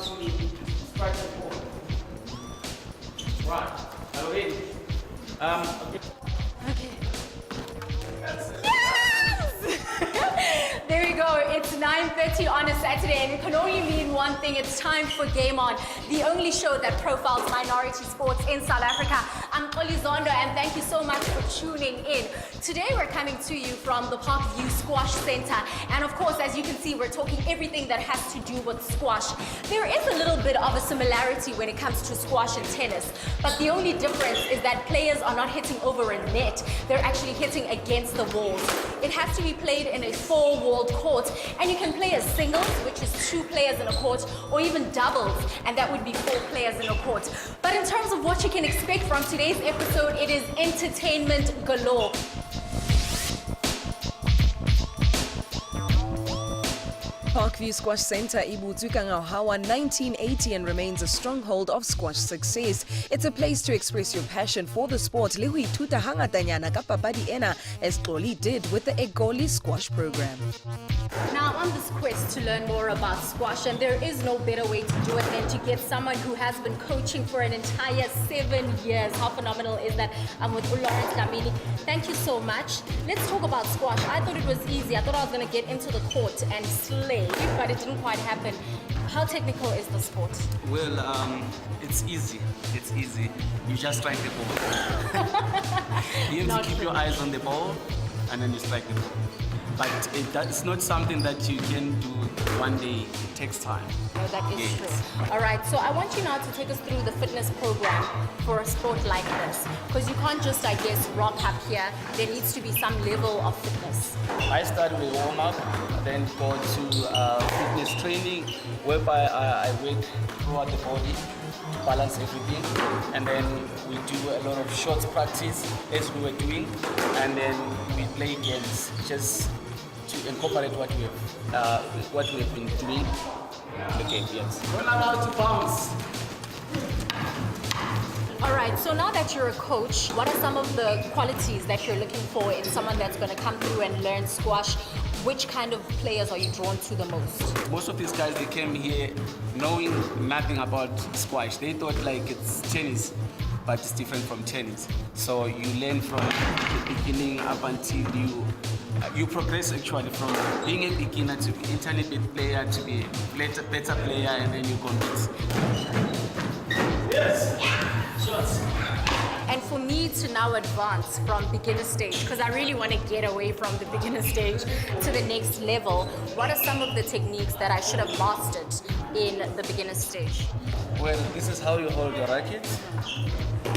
to strike the ball. Right. Are we ready? Okay. Okay. There we go. It's 9:30 on a Saturday, and it can only mean one thing. It's time for Game On, the only show that profiles minority sports in South Africa. I'm Xoli Zondo, and thank you so much for tuning in. Today, we're coming to you from the Parkview Squash Center. And of course, as you can see, we're talking everything that has to do with squash. There is a little bit of a similarity when it comes to squash and tennis, but the only difference is that players are not hitting over a net. They're actually hitting against the walls. It has to be played in a four-walled court, and you can play as singles, which is 2 players in a court, or even doubles, and that would be 4 players in a court. But in terms of what you can expect from today's episode, it is entertainment galore. Parkview Squash Center ibutswe Hawa 1980 and remains a stronghold of squash success. It's a place to express your passion for the sport. Le ho ithuta hangatanyana ka papadi ena, as Xoli did with the Egoli squash program. Now, on this quest to learn more about squash, and there is no better way to do it than to get someone who has been coaching for an entire 7 years. How phenomenal is that? I'm with Lawrence Kamini. Thank you so much. Let's talk about squash. I thought it was easy. I thought I was going to get into the court and slay, but it didn't quite happen. How technical is the sport? Well, it's easy. It's easy. You just strike the ball. You have to keep your eyes on the ball, and then you strike the ball. But it's not something that you can do one day. It takes time. No, that is true. All right, so I want you now to take us through the fitness program for a sport like this. Because you can't just, I guess, rock up here. There needs to be some level of fitness. I start with warm-up, then go to fitness training, whereby I work throughout the body, balance everything, and then we do a lot of short practice as we were doing, and then we play games just to incorporate what we've been doing in the game. Yes. We're not allowed to bounce. All right, so now that you're a coach, what are some of the qualities that you're looking for in someone that's going to come through and learn squash? Which kind of players are you drawn to the most? Most of these guys, they came here knowing nothing about squash. They thought like it's tennis, but it's different from tennis. So you learn from the beginning up until you progress actually from being a beginner to be intermediate player to be better player, and then you compete. Yes. Shots. And for me to now advance from beginner stage, because I really want to get away from the beginner stage to the next level, what are some of the techniques that I should have mastered in the beginner stage? Well, this is how you hold your racket.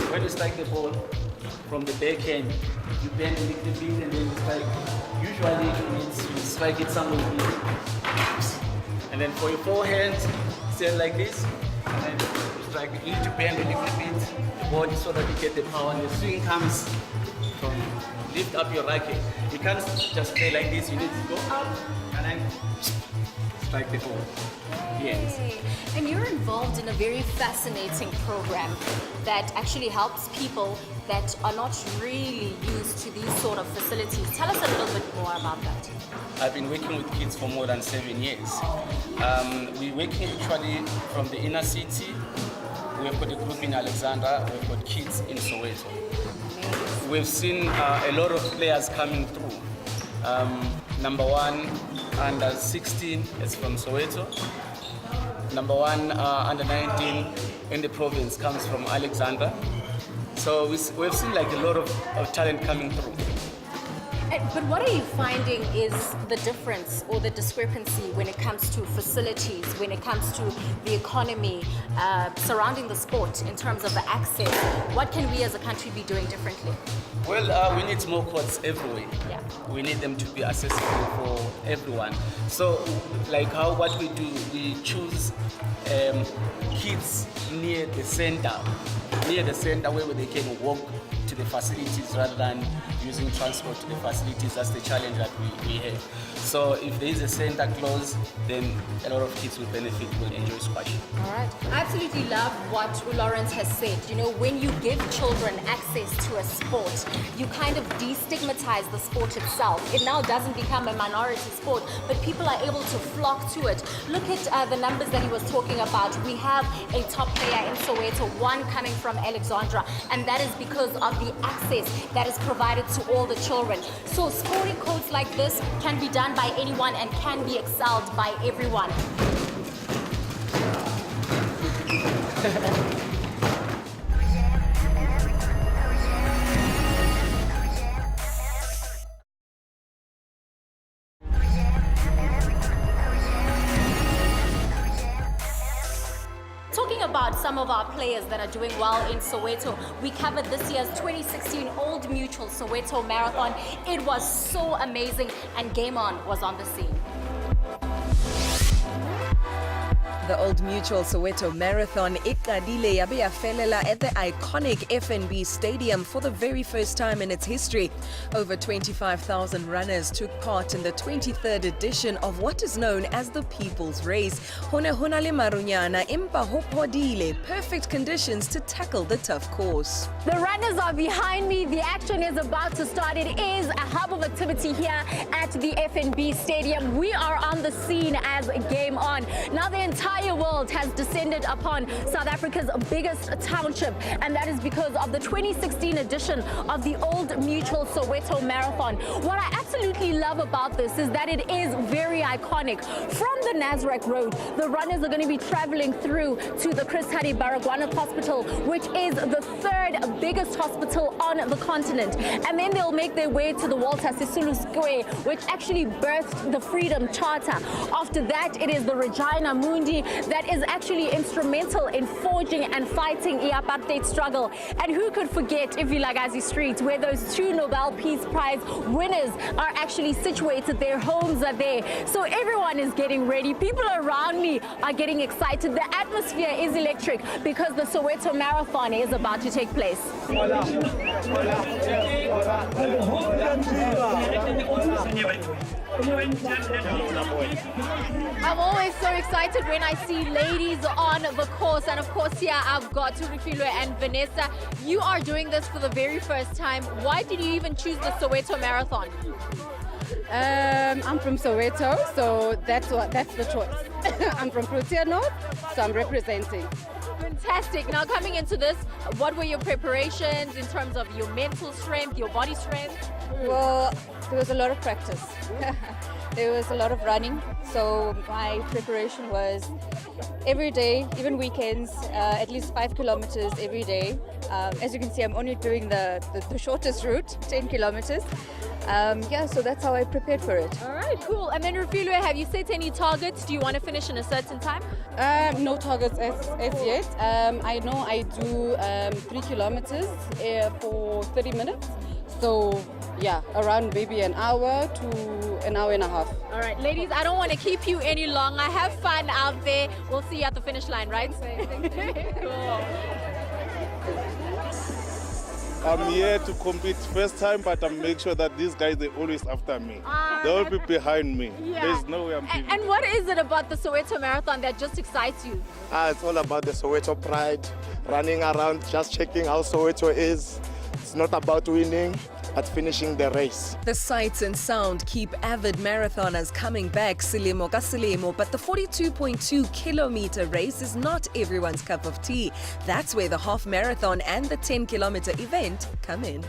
When you strike the ball from the backhand, you bend a little bit and then you strike. Usually it means you strike it somewhere here. And then for your forehand, stand like this, and then you strike. You need to bend a little bit the body so that you get the power, and the swing comes from lift up your racket. You can't just play like this, you need to go up and then strike the ball. Yes. And you're involved in a very fascinating program that actually helps people that are not really used to these sort of facilities. Tell us a little bit more about that. I've been working with kids for more than 7 years. We're working actually from the inner city. We've got a group in Alexandra. We've got kids in Soweto. We've seen a lot of players coming through. Number 1, under 16 is from Soweto. Number 1, under 19 in the province comes from Alexandra. So we've seen like a lot of talent coming through. But what are you finding is the difference or the discrepancy when it comes to facilities, when it comes to the economy surrounding the sport in terms of the access? What can we as a country be doing differently? Well, we need more courts everywhere. Yeah. We need them to be accessible for everyone. So, like what we do, we choose kids near the center where they can walk to the facilities rather than using transport to the facilities. facilities. That's the challenge that we have. So if there is a Santa Claus, then a lot of kids will benefit, will enjoy squash. All right. I absolutely love what Lawrence has said. You know, when you give children access to a sport, you kind of destigmatize the sport itself. It now doesn't become a minority sport, but people are able to flock to it. Look at the numbers that he was talking about. We have a top player in Soweto, one coming from Alexandra, and that is because of the access that is provided to all the children. So sporting codes like this can be done by anyone and can be excelled by everyone. Talking about some of our players that are doing well in Soweto, we covered this year's 2016 Old Mutual Soweto Marathon. It was so amazing, and Game On was on the scene. The Old Mutual Soweto Marathon iqalile yabe yafelela at the iconic FNB Stadium for the very first time in its history. Over 25,000 runners took part in the 23rd edition of what is known as the People's Race. Hone le marunyana impa ho podile, perfect conditions to tackle the tough course. The runners are behind me. The action is about to start. It is a hub of activity here at the FNB Stadium. We are on the scene as Game On. Now the entire world has descended upon South Africa's biggest township, and that is because of the 2016 edition of the Old Mutual Soweto Marathon. What I absolutely love about this is that it is very iconic. From the Nasrec Road, the runners are going to be traveling through to the Chris Hani Baragwanath Hospital, which is the third biggest hospital on the continent. And then they'll make their way to the Walter Sisulu Square, which actually birthed the Freedom Charter. After that, it is the Regina Mundi that is actually instrumental in forging and fighting the apartheid struggle. And who could forget Vilakazi Street, where those two Nobel Peace Prize winners are actually situated. Their homes are there. So everyone is getting ready. People around me are getting excited. The atmosphere is electric because the Soweto Marathon is about to take place. I'm always so excited when I see ladies on the course, and of course here I've got Turifilwe and Vanessa. You are doing this for the very first time. Why did you even choose the Soweto Marathon? I'm from Soweto, so that's the choice. I'm from Protea North, so I'm representing. Fantastic. Now coming into this, what were your preparations in terms of your mental strength, your body strength? Well, there was a lot of practice. There was a lot of running, so my preparation was every day, even weekends, at least 5 kilometers every day. As you can see, I'm only doing the shortest route, 10 kilometers. So that's how I prepared for it. All right, cool. And then Refilwe, have you set any targets? Do you want to finish in a certain time? No targets as yet. I know I do 3 kilometers for 30 minutes. So yeah, around maybe an hour to an hour and a half. All right, ladies, I don't want to keep you any longer. Have fun out there. We'll see you at the finish line, right? Cool. I'm here to compete first time, but I make sure that these guys, they're always after me. They'll be behind me. Yeah. There's no way I'm giving. And what is it about the Soweto Marathon that just excites you? It's all about the Soweto pride, running around, just checking how Soweto is. It's not about winning, but finishing the race. The sights and sound keep avid marathoners coming back silimo ka silimo, but the 42.2 kilometer race is not everyone's cup of tea. That's where the half marathon and the 10-kilometer event come in.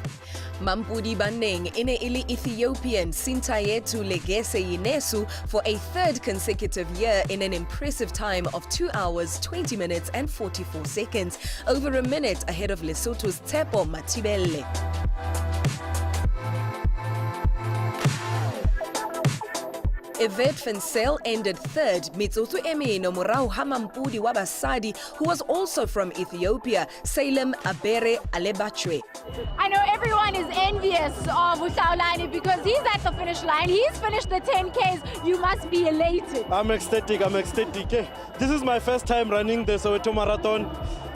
Mampudi Baneng ine ili Ethiopian Sintayetu Legese Yinesu for a third consecutive year in an impressive time of 2 hours, 20 minutes and 44 seconds, over a minute ahead of Lesotho's Tsepo Matibele. Yvette Fensel ended third, mitsotso e mene morao ha mampudi wa basadi who was also from Ethiopia, Salem Abere Alebachwe. I know everyone is envious of Usaulani because he's at the finish line. He's finished the 10Ks. You must be elated. I'm ecstatic. This is my first time running the Soweto Marathon.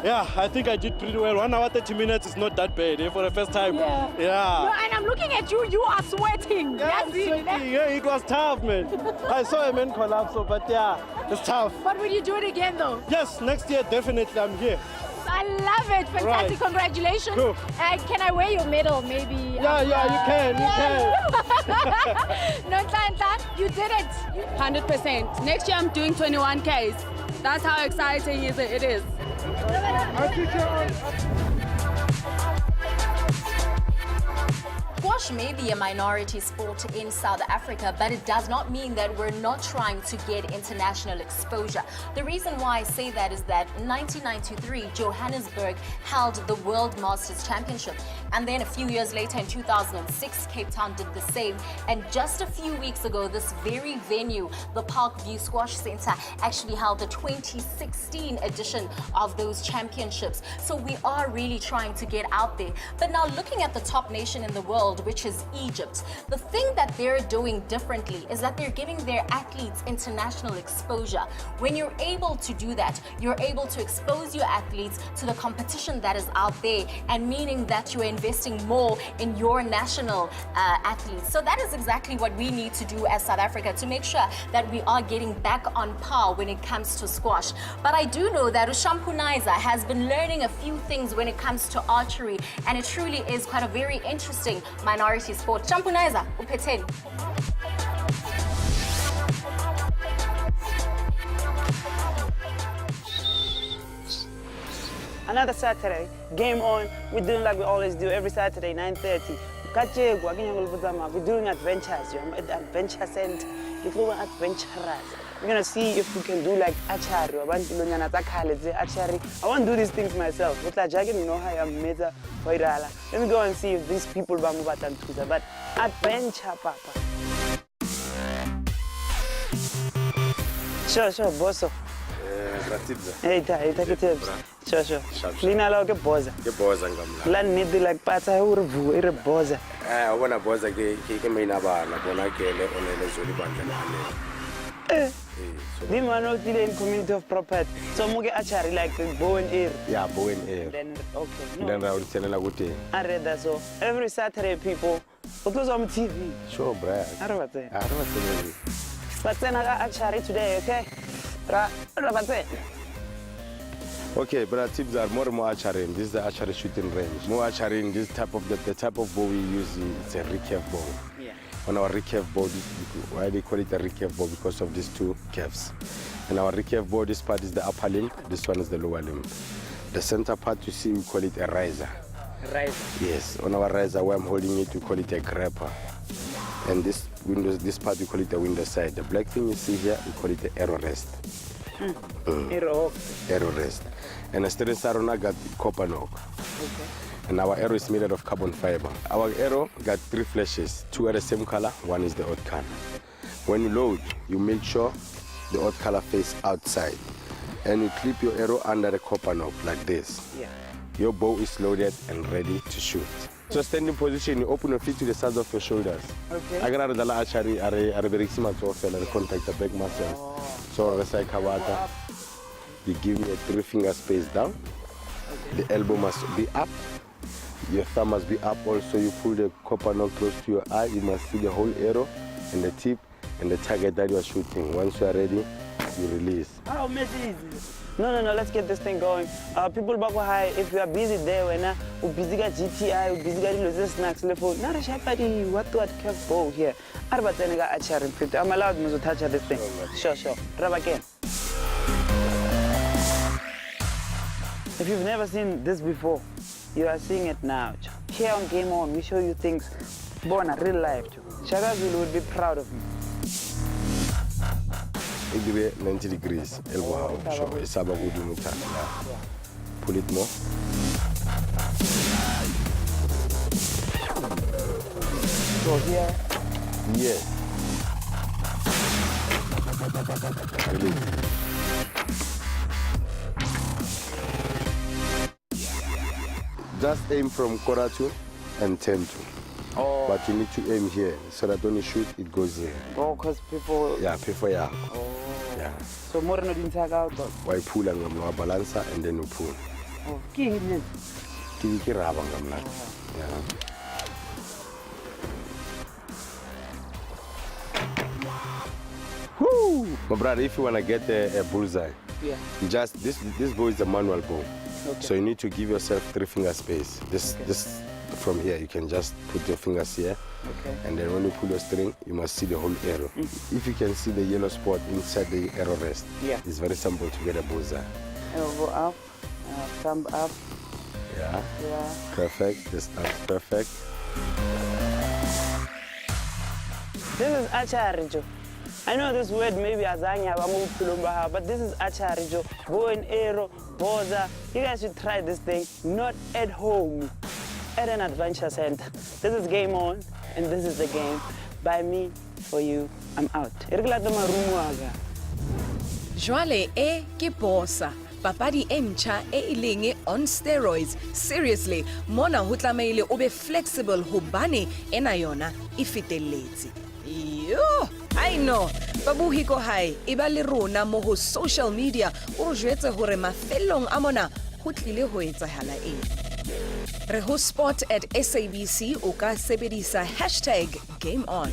Yeah, I think I did pretty well. 1 hour, 30 minutes is not that bad for the first time. Yeah. Yeah. No, and I'm looking at you, you are sweating. Yeah, I'm sweating. Yeah, it was tough, man. I saw a man collapse, but yeah, it's tough. But will you do it again though? Yes, next year, definitely, I'm here. I love it. Fantastic. Right. Congratulations. Cool. Can I wear your medal maybe? Yeah, you can. No, Ntlanhla, you did it. 100%. Next year I'm doing 21 Ks. That's how exciting it is. Squash may be a minority sport in South Africa, but it does not mean that we're not trying to get international exposure. The reason why I say that is that in 1993, Johannesburg held the World Masters Championship. And then a few years later, in 2006, Cape Town did the same. And just a few weeks ago, this very venue, the Parkview Squash Center, actually held the 2016 edition of those championships. So we are really trying to get out there. But now looking at the top nation in the world, which is Egypt, the thing that they're doing differently is that they're giving their athletes international exposure. When you're able to do that, you're able to expose your athletes to the competition that is out there, and meaning that you're investing more in your national athletes. So that is exactly what we need to do as South Africa to make sure that we are getting back on par when it comes to squash. But I do know that Ushampunaiza has been learning a few things when it comes to archery, and it truly is quite a very interesting minority sport. Ushampunaiza, uphetheni. Another Saturday, game on. We're doing like we always do every Saturday, 9:30. We're doing adventures. I'm at the adventure center. We're adventurers. We're gonna see if we can do like archery. I want to do these things myself. Let me go and see if these people but adventure, Papa. Sure, boss. Hey, take tips. Sure. Lina lo ke boza. Ke boza ngamla. La need like pata ure vu ire boza. I bona boza ke mina bana bona ke le onele zoli bandla le. The man of the community of property. So muke archery like bow and arrow. Yeah, bow and arrow. Then okay. No. Then I will tell you what. I read that so every Saturday people what was on TV. Sure, bro. I don't know. But then I got archery today, okay? Okay, but our tips are more archery. This is the archery shooting range. More archery in this type of the type of bow we use. It's a recurve bow. Yeah. On our recurve bow, why they call it a recurve bow? Because of these two curves. And our recurve bow, this part is the upper limb. This one is the lower limb. The center part you see, we call it a riser. Riser. Yes. On our riser, where I'm holding it, we call it a grapper. And this window, this part we call it the window side. The black thing you see here, we call it the arrow rest. Arrow rest. And the steering sarona got copper knock. Okay. And our arrow is made out of carbon fiber. Our arrow got 3 flashes. 2 are the same color, 1 is the odd color. When you load, you make sure the odd color face outside. And you clip your arrow under the copper knock like this. Yeah. Your bow is loaded and ready to shoot. So standing position, you open your feet to the sides of your shoulders. Okay. I got the archery, I contact the back muscles. So you give me a 3-finger space down. Okay. The elbow must be up. Your thumb must be up also. You pull the copper knock close to your eye. You must see the whole arrow and the tip and the target that you are shooting. Once you are ready, you release. Oh, easy. No, let's get this thing going. People back high, if you are busy there, when you busy got GTI, you busy got losing snacks, level. Not a shapadi, what curve bow here. I'm allowed to touch this thing. Sure. Rub again. If you've never seen this before, you are seeing it now. Here on Game On, we show you things born in real life. Shaka Zulu would be proud of you. 90 degrees, elbow out. So it's about good to pull it more. So here. Yes. Release. Just aim from quarter to and 10 to. Oh. But you need to aim here so that when you shoot, it goes in. Oh, because people. Yeah, people, yeah. Oh. Yeah. So more than didn't take out. Why pull and balancer and then you pull. Oh, king it. Ki raba ngamla. Yeah. Woo! My brother, if you want to get a bullseye, Yeah. you just this bow is a manual bow. Okay. So you need to give yourself 3 finger space. This from here, you can just put your fingers here. Okay. And then when you pull your string, you must see the whole arrow. If you can see the yellow spot inside the arrow rest, Yeah. it's very simple to get a bullseye. Elbow up, thumb up. Yeah. Yeah. Perfect. That's perfect. This is archery, Joe. I know this word maybe azanya, but this is archery, Joe. Bow and arrow, boza. You guys should try this thing, not at home, at an adventure center. This is Game On, and this is the game. By me, for you, I'm out. Jwale e ke bosa. Papadi e ntjha e ileng on steroids. Seriously, mona ho tlameile o be flexible hobane ena yona e fetelletse. Yo, I know. Babuhi ko hai, e ba le rona mo ho social media o re jwetse hore mafellong a mona ho tlile ho etsahala eng. Re ho sport at SABC o ka sebedisa #GameOn.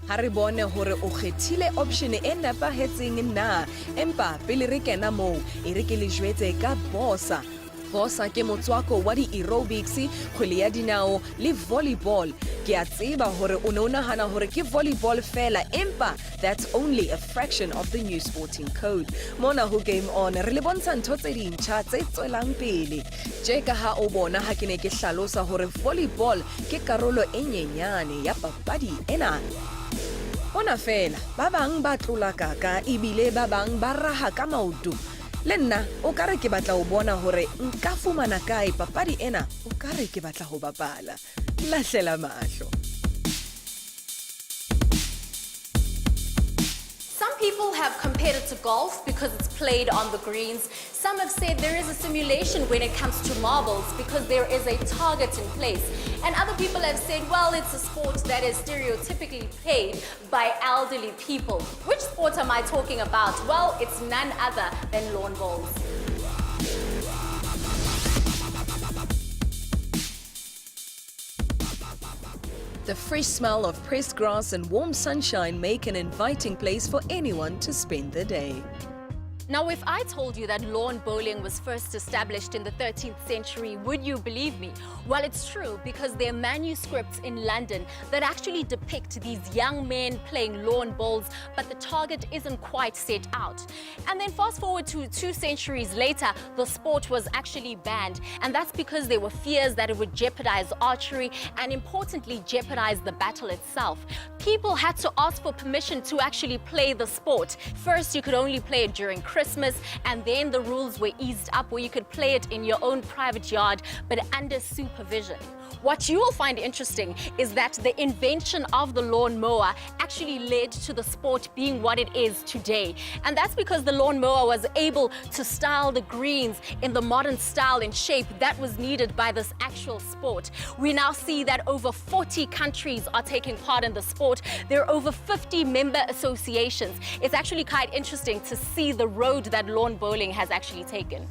Ha re bone hore o kgethile option e nepahetseng na, empa pele re kena moo e re ke le jwetse ka bosa. Bosa ke motswako wa di-aerobics, kgwele ya dinao le volleyball. Ke a tseba hore o ne o nahana hore ke volleyball fela, empa that's only a fraction of the new sporting code. Mona ho Game On re le bontsha ntho tse dintjha tse tswelang pele. Je ka ha o bona ha ke ne ke hlalosa hore volleyball ke karolo e nyenyane ya papadi ena. Ona fela, ba bang ba tlola kaka ebile ba bang ba raha ka maoto. Le nna o ka re ke batla ho bona hore nka fumana kae papadi ena, o ka re ke batla ho bapala. Lahlela mahlo. Some people have compared it to golf because it's played on the greens. Some have said there is a simulation when it comes to marbles because there is a target in place. And other people have said, well, it's a sport that is stereotypically played by elderly people. Which sport am I talking about? Well, it's none other than lawn bowls. The fresh smell of pressed grass and warm sunshine make an inviting place for anyone to spend the day. Now, if I told you that lawn bowling was first established in the 13th century, would you believe me? Well, it's true because there are manuscripts in London that actually depict these young men playing lawn bowls, but the target isn't quite set out. And then fast forward to 2 centuries later, the sport was actually banned. And that's because there were fears that it would jeopardize archery and importantly, jeopardize the battle itself. People had to ask for permission to actually play the sport. First, you could only play it during Christmas, and then the rules were eased up where you could play it in your own private yard, but under supervision. What you will find interesting is that the invention of the lawn mower actually led to the sport being what it is today. And that's because the lawn mower was able to style the greens in the modern style and shape that was needed by this actual sport. We now see that over 40 countries are taking part in the sport. There are over 50 member associations. It's actually quite interesting to see the road that lawn bowling has actually taken.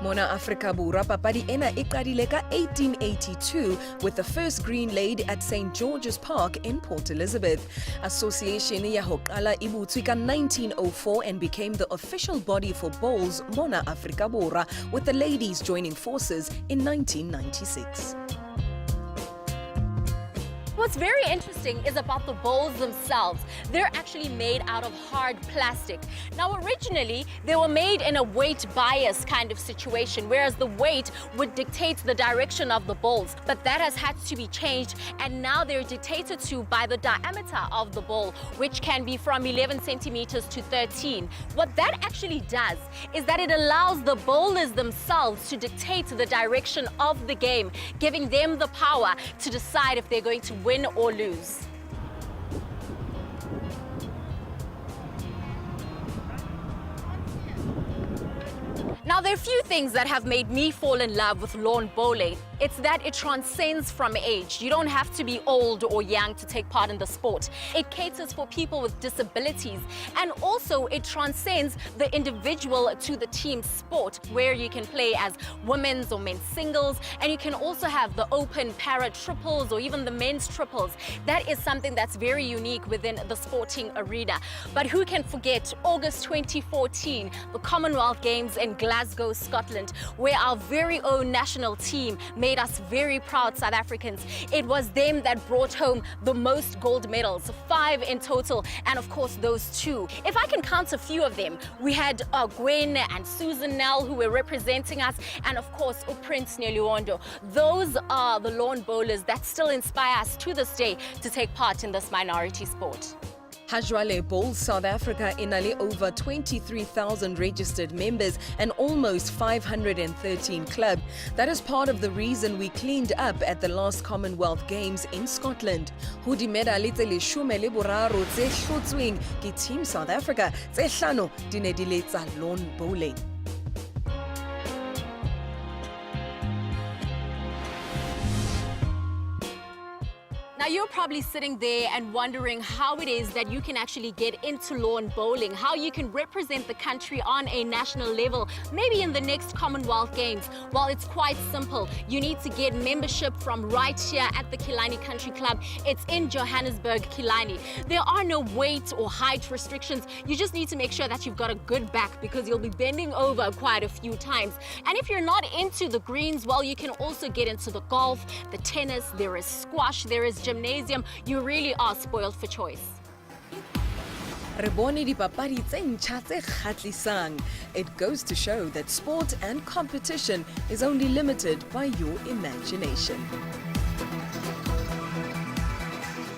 Mona Afrika Borwa papadi ena e qadile ka 1882 with the first green laid at St. George's Park in Port Elizabeth. Association ya ho qala e butswe ka 1904 and became the official body for bowls Mona Afrika Borwa, with the ladies joining forces in 1996. What's very interesting is about the bowls themselves. They're actually made out of hard plastic. Now, originally, they were made in a weight bias kind of situation, whereas the weight would dictate the direction of the bowls. But that has had to be changed, and now they're dictated to by the diameter of the bowl, which can be from 11 centimeters to 13. What that actually does is that it allows the bowlers themselves to dictate the direction of the game, giving them the power to decide if they're going to win or lose. there are a few things that have made me fall in love with lawn bowling. It's that it transcends from age. You don't have to be old or young to take part in the sport. It caters for people with disabilities, and also it transcends the individual to the team sport, where you can play as women's or men's singles, and you can also have the open para triples or even the men's triples. That is something that's very unique within the sporting arena. But who can forget August 2014, the Commonwealth Games in Glasgow, Scotland, where our very own national team made us very proud South Africans. It was them that brought home the most gold medals, 5 in total, and of course those 2. If I can count a few of them, we had Gwen and Susan Nell who were representing us, and of course Prince Neluondo. Those are the lawn bowlers that still inspire us to this day to take part in this minority sport. Hajwale bowls South Africa in over 23,000 registered members and almost 513 clubs. That is part of the reason we cleaned up at the last Commonwealth Games in Scotland. Ho dimedale tse 13 tse hlotsweng ke Team South Africa, tse 5 di ne di le tsa lawn bowling. Now you're probably sitting there and wondering how it is that you can actually get into lawn bowling, how you can represent the country on a national level, maybe in the next Commonwealth Games. Well, it's quite simple. You need to get membership from right here at the Killarney Country Club. It's in Johannesburg, Killarney. There are no weight or height restrictions. You just need to make sure that you've got a good back, because you'll be bending over quite a few times. And if you're not into the greens, well, you can also get into the golf, the tennis, there is squash, there is gymnasium. You really are spoiled for choice. Re bone dipapadi tse ntjha tse kgatlisang. It goes to show that sport and competition is only limited by your imagination.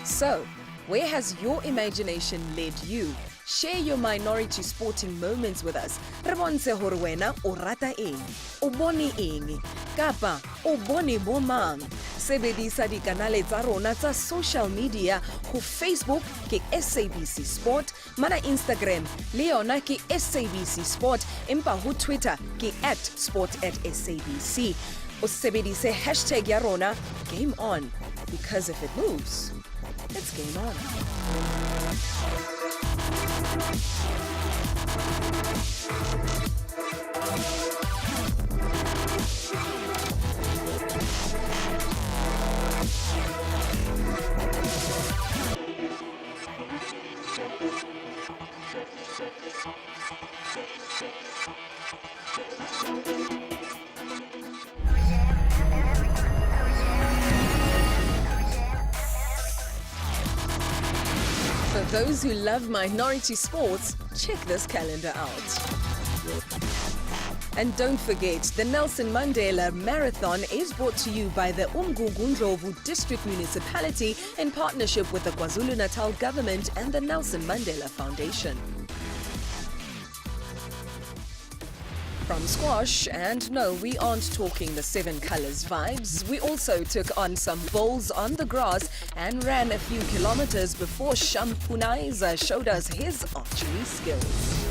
So, where has your imagination led you? Share your minority sporting moments with us. Re bontshe hore wena o rata eng, o bone eng, kapa o bone bo mang. Sebedisa dikanale tsa rona tsa social media ho Facebook ke SABC Sport, mana Instagram le yona ke SABC Sport, empa ho Twitter ke @sport@SABC. O sebedise hashtag ya rona Game On, because if it moves, it's game on. For those who love minority sports, check this calendar out. And don't forget, the Nelson Mandela Marathon is brought to you by the Umgungundlovu District Municipality in partnership with the KwaZulu-Natal Government and the Nelson Mandela Foundation. From squash, and no, we aren't talking the 7 colors vibes. We also took on some bowls on the grass and ran a few kilometers before Shampunaiza showed us his archery skills.